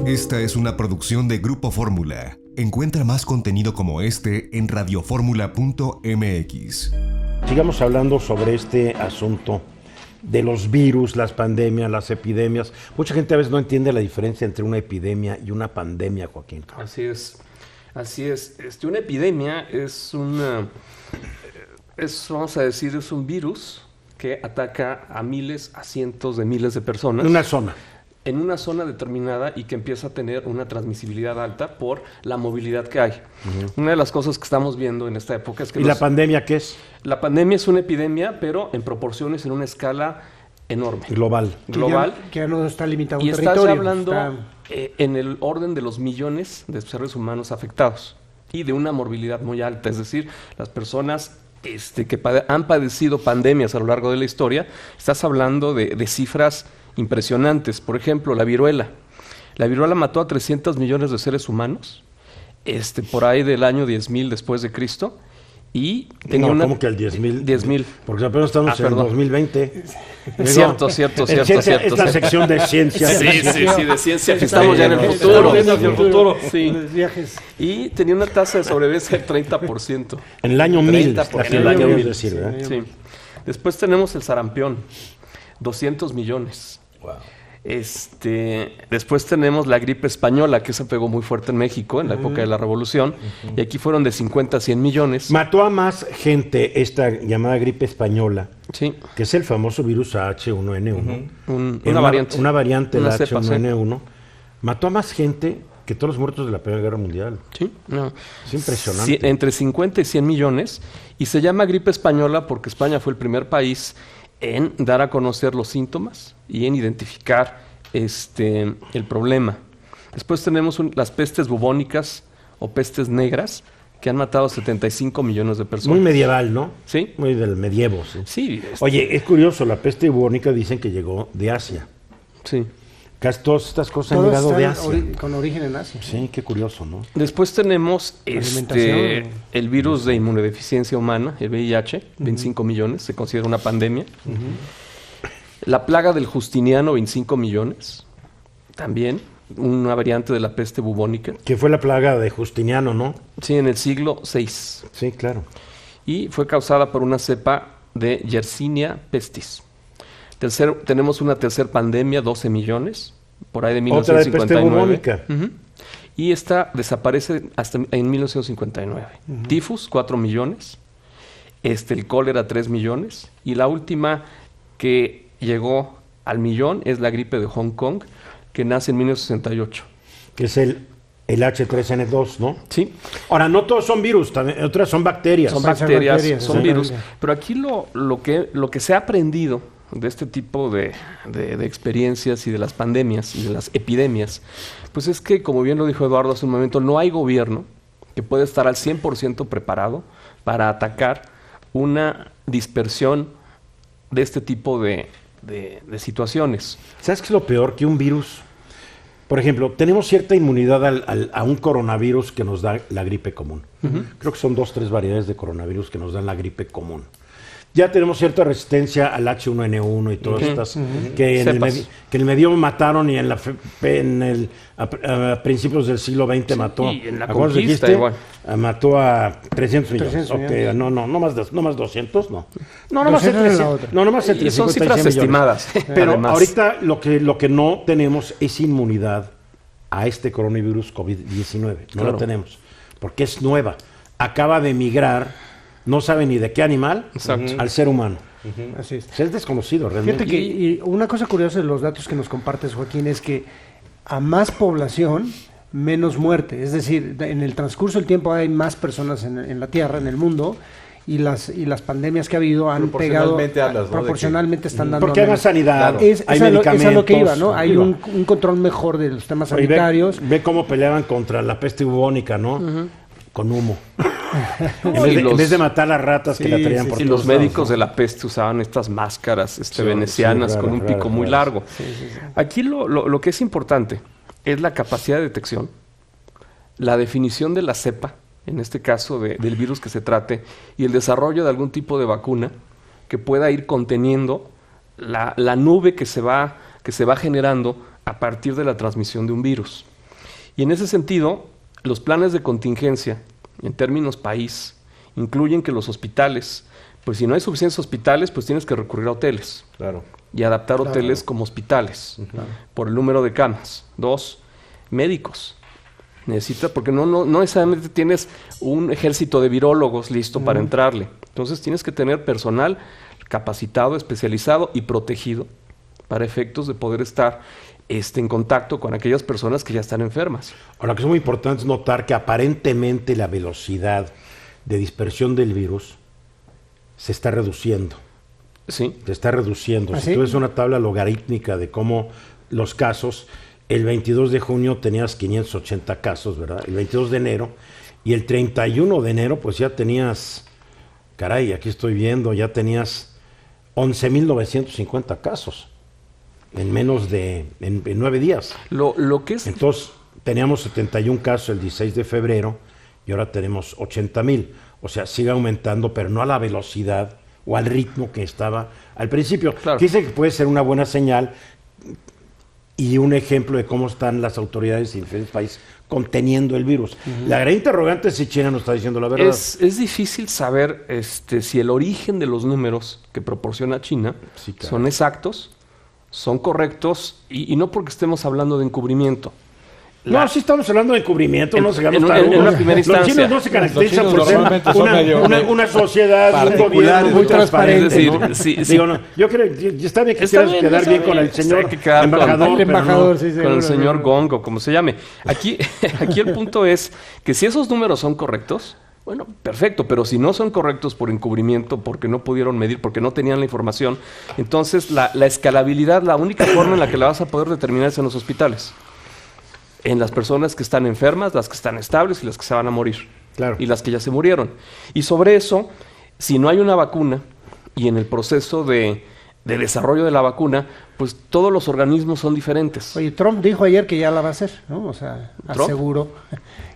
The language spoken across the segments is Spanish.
Esta es una producción de Grupo Fórmula. Encuentra más contenido como este en radioformula.mx. Sigamos hablando sobre este asunto de los virus, las pandemias, las epidemias. Mucha gente a veces no entiende la diferencia entre una epidemia y una pandemia, Joaquín. Así es. Una epidemia es vamos a decir, es un virus que ataca a miles, a cientos de miles de personas. En una zona. En una zona determinada y que empieza a tener una transmisibilidad alta por la movilidad que hay. Una de las cosas que estamos viendo en esta época es que... ¿Y la pandemia qué es? La pandemia es una epidemia, pero en proporciones, en una escala enorme. Global. Que ya no está limitado a un y territorio. Y estás hablando en el orden de los millones de seres humanos afectados y de una morbilidad muy alta. Es decir, las personas que han padecido pandemias a lo largo de la historia, estás hablando de cifras impresionantes. Por ejemplo, la viruela. La viruela mató a 300 millones de seres humanos, por ahí del año 10.000 después de Cristo, y tenía ¿cómo que el 10.000? 10.000. Porque apenas estamos en 2020. Cierto. Es la sección de ciencia. Sí, de ciencia. Estamos ya en el futuro. Sí. Y tenía una tasa de sobrevivencia del 30%. En el año 1000. En el año 1000, decir, ¿verdad? Sí. Después tenemos el sarampión, 200 millones. Wow. Después tenemos la gripe española, que se pegó muy fuerte en México en la época de la Revolución, y aquí fueron de 50 a 100 millones. Mató a más gente esta llamada gripe española, sí, que es el famoso virus H1N1. Una variante de la cepa, H1N1. Sí. Mató a más gente que todos los muertos de la Primera Guerra Mundial. Sí, no. Es impresionante. Entre 50 y 100 millones, y se llama gripe española porque España fue el primer país en dar a conocer los síntomas y en identificar el problema. Después tenemos las pestes bubónicas o pestes negras, que han matado a 75 millones de personas. Muy medieval, ¿no? Sí. Muy del medievo, sí. Sí. Oye, es curioso, la peste bubónica dicen que llegó de Asia. Sí. Casi todas estas cosas han llegado de Asia. Con origen en Asia. Sí, qué curioso, ¿no? Después tenemos el virus de inmunodeficiencia humana, el VIH, 25 millones, se considera una pandemia. La plaga del Justiniano, 25 millones, también una variante de la peste bubónica. Que fue la plaga de Justiniano, ¿no? Sí, en el siglo VI. Sí, claro. Y fue causada por una cepa de Yersinia pestis. Tenemos una tercera pandemia, 12 millones, por ahí de 1959. Otra de peste bubónica. Y esta desaparece hasta en 1959. Tifus, 4 millones. El cólera, 3 millones. Y la última que llegó al millón es la gripe de Hong Kong, que nace en 1968. Que es el H3N2, ¿no? Sí. Ahora, no todos son virus, también, otras son bacterias. Son virus. Pero aquí lo que se ha aprendido de este tipo de experiencias y de las pandemias y de las epidemias, pues es que, como bien lo dijo Eduardo hace un momento, no hay gobierno que pueda estar al 100% preparado para atacar una dispersión de este tipo de situaciones. ¿Sabes qué es lo peor? Que un virus, por ejemplo, tenemos cierta inmunidad a un coronavirus que nos da la gripe común. Creo que son 2 o 3 variedades de coronavirus que nos dan la gripe común. Ya tenemos cierta resistencia al H1N1 y todas estas que en el medio mataron, y a principios del siglo XX mató. Y en la conquista igual. Mató a 300 millones. Okay, no más 200, no. No más 300. No más 300. Son cifras estimadas. Pero además, ahorita lo que no tenemos es inmunidad a este coronavirus COVID-19. No lo tenemos, porque es nueva. Acaba de migrar. No sabe ni de qué animal al ser humano. Así es. Es desconocido realmente. Fíjate y una cosa curiosa de los datos que nos compartes, Joaquín, es que a más población, menos muerte. Es decir, en el transcurso del tiempo hay más personas en la Tierra, en el mundo, y las pandemias que ha habido han pegado proporcionalmente, están dando. Porque hay más sanidad, hay medicamentos. Es a lo que iba, ¿no? Hay un control mejor de los temas sanitarios. Ve cómo peleaban contra la peste bubónica, ¿no? Con humo. en vez de matar las ratas que la traían por todos lados. Y los médicos de la peste usaban estas máscaras venecianas con un pico muy largo. Aquí lo que es importante es la capacidad de detección, la definición de la cepa, en este caso del virus que se trate, y el desarrollo de algún tipo de vacuna que pueda ir conteniendo la nube que se va generando a partir de la transmisión de un virus. Y en ese sentido, los planes de contingencia, en términos país, incluyen que los hospitales, pues si no hay suficientes hospitales, pues tienes que recurrir a hoteles. Claro. Y adaptar hoteles como hospitales, por el número de camas. 2, médicos. Necesitas, porque no necesariamente tienes un ejército de virólogos listo para entrarle. Entonces tienes que tener personal capacitado, especializado y protegido para efectos de poder estar en contacto con aquellas personas que ya están enfermas. Ahora, lo que es muy importante es notar que aparentemente la velocidad de dispersión del virus se está reduciendo. Sí. Se está reduciendo. ¿Ah, Si sí? tú ves una tabla logarítmica de cómo los casos, el 22 de junio tenías 580 casos, ¿verdad? El 22 de enero, y el 31 de enero, pues ya tenías, caray, aquí estoy viendo, ya tenías 11.950 casos en menos de, en 9 días. Lo que es... Entonces, teníamos 71 casos el 16 de febrero y ahora tenemos 80,000. O sea, sigue aumentando, pero no a la velocidad o al ritmo que estaba al principio. Claro. Dice que puede ser una buena señal y un ejemplo de cómo están las autoridades en diferentes países conteniendo el virus. La gran interrogante es si China no está diciendo la verdad. Es difícil saber si el origen de los números que proporciona China Sí, claro. son exactos, son correctos, y no porque estemos hablando de encubrimiento. No, sí estamos hablando de encubrimiento, En- no se gana en Star Wars. una primera Los instancia. chinos no se caracterizan Los por chinos ser normalmente son una medio sociedad, un particulares, gobierno muy muy transparente. transparentes. ¿no? Sí, sí. Digo, no, yo creo que está bien que Está quieras bien, quedar está bien con bien. el señor Hay que quedar con- embajador, el pero embajador, no. sí, Con el seguro, señor seguro. Gong o como se llame. Aquí el punto es que si esos números son correctos, bueno, perfecto, pero si no son correctos por encubrimiento, porque no pudieron medir, porque no tenían la información, entonces la escalabilidad, la única forma en la que la vas a poder determinar es en los hospitales. En las personas que están enfermas, las que están estables y las que se van a morir. Claro. Y las que ya se murieron. Y sobre eso, si no hay una vacuna y en el proceso de desarrollo de la vacuna, pues todos los organismos son diferentes. Oye, Trump dijo ayer que ya la va a hacer, ¿no? O sea, ¿Trump? aseguró.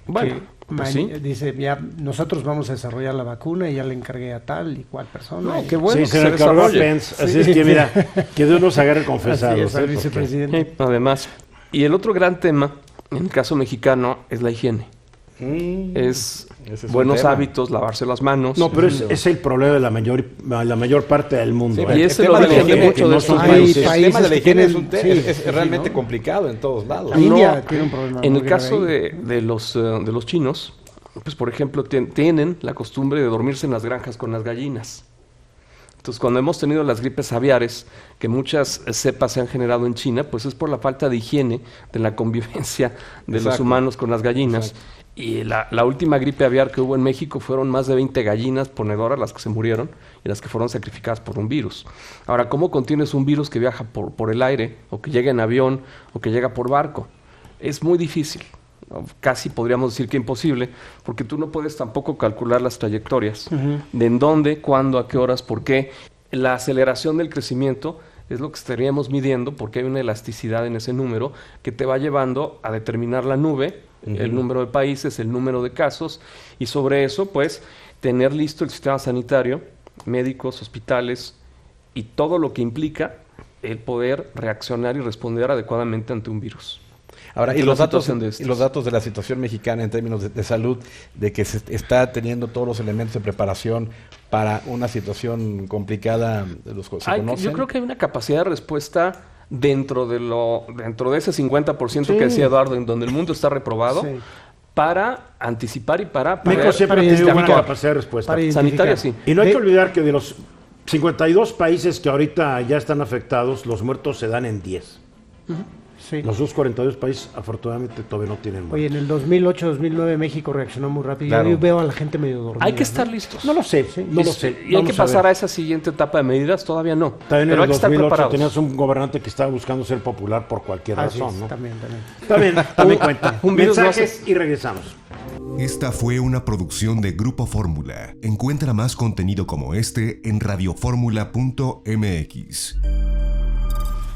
Bueno, pues sí. Dice, ya nosotros vamos a desarrollar la vacuna y ya le encargué a tal y cual persona. No, y- qué bueno Sí, que se se le encargó a desarrolle. Pence. Así Sí. es que mira, que Dios nos agarre Así confesados. es, al ¿eh? Porque- vicepresidente. Sí, además. Y el otro gran tema, en el caso mexicano, es la higiene. Es Ese es un buenos tema. hábitos, lavarse las manos. No, pero es el problema de la mayor parte del mundo. Sí, ¿eh? y el ese tema lo de la origen de higiene, mucho que de no estos son Hay virus. El países tema de la que higiene tienen- es sí, realmente ¿no? complicado en todos lados. La India No, tiene un problema. En muy el caso grave ahí. de los chinos, pues por ejemplo, tienen la costumbre de dormirse en las granjas con las gallinas. Entonces, cuando hemos tenido las gripes aviares, que muchas cepas se han generado en China, pues es por la falta de higiene, de la convivencia de los Exacto. humanos con las gallinas. Exacto. Y la última gripe aviar que hubo en México fueron más de 20 gallinas ponedoras las que se murieron y las que fueron sacrificadas por un virus. Ahora, ¿cómo contienes un virus que viaja por el aire, o que llega en avión, o que llega por barco? Es muy difícil. Casi podríamos decir que imposible, porque tú no puedes tampoco calcular las trayectorias de en dónde, cuándo, a qué horas, por qué. La aceleración del crecimiento es lo que estaríamos midiendo, porque hay una elasticidad en ese número que te va llevando a determinar la nube, el número de países, el número de casos, y sobre eso, pues, tener listo el sistema sanitario, médicos, hospitales y todo lo que implica el poder reaccionar y responder adecuadamente ante un virus. Ahora, y Ante los la datos, situación de estos. y los datos de la situación mexicana en términos de salud, de que se está teniendo todos los elementos de preparación para una situación complicada, ¿se conocen? Yo creo que hay una capacidad de respuesta dentro de ese 50% que decía Eduardo, en donde el mundo está reprobado, Sí. para anticipar y para México poder siempre ha para tenido buena identificar. capacidad de respuesta. Para sanitaria, identificar. sí. Y no hay De- que olvidar que de los 52 países que ahorita ya están afectados, los muertos se dan en 10. Sí. Los otros 42 países, afortunadamente, todavía no tienen muertos. Oye, en el 2008-2009 México reaccionó muy rápido. Claro. Yo veo a la gente medio dormida. Hay que ¿no? estar listos. No lo sé, no lo sé. Y hay que pasar a esa siguiente etapa de medidas, todavía no. También Pero en hay el que estar 2008 preparados. tenías un gobernante que estaba buscando ser popular por cualquier Así razón, es, ¿no? también. Está bien, también cuenta. un virus no Mensajes y regresamos. Esta fue una producción de Grupo Fórmula. Encuentra más contenido como este en radioformula.mx.